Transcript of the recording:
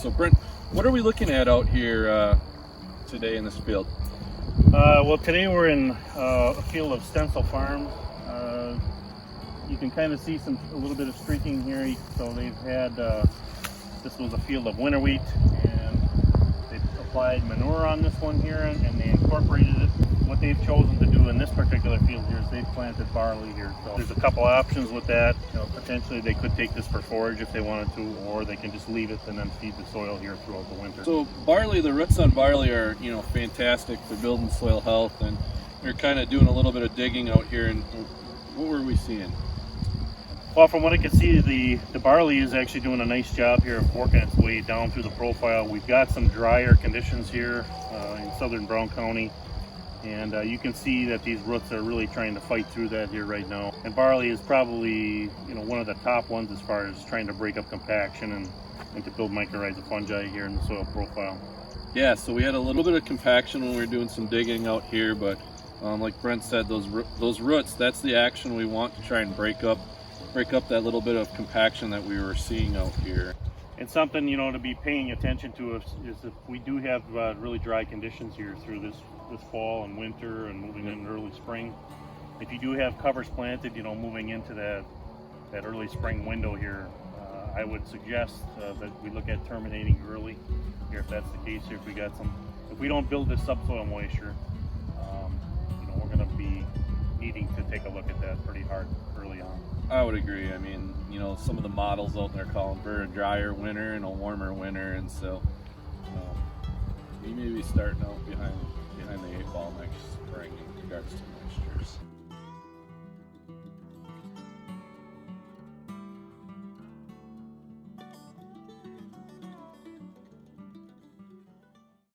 So Brent, what are we looking at out here today in this field? Well, today we're in a field of stencil farms. You can kind of see a little bit of streaking here. So they've had, this was a field of winter wheat, and they applied manure on this one here, and they incorporated it. What they've chosen to do in this particular field here is they've planted barley here. So there's a couple options with that. Potentially they could take this for forage if they wanted to, or they can just leave it and then feed the soil here throughout the winter. So barley, the roots on barley are, fantastic for building soil health, and you're kind of doing a little bit of digging out here. And what were we seeing? Well, from what I can see, the barley is actually doing a nice job here of working its way down through the profile. We've got some drier conditions here in southern Brown County, and you can see that these roots are really trying to fight through that here right now. And barley is probably one of the top ones as far as trying to break up compaction and to build mycorrhizal fungi here in the soil profile. Yeah, so we had a little bit of compaction when we were doing some digging out here, but like Brent said, those roots, that's the action we want to try and break up that little bit of compaction that we were seeing out here. And something to be paying attention to is if we do have really dry conditions here through this fall and winter and moving into early spring. If you do have covers planted, moving into that early spring window here, I would suggest that we look at terminating early here if that's the case here. If we don't build this subsoil moisture, we're going to be needing to take a look at that pretty hard early on. I would agree. I mean, some of the models out there call them for a drier winter and a warmer winter, and so we may be starting out behind the 8 ball next spring in regards to moistures.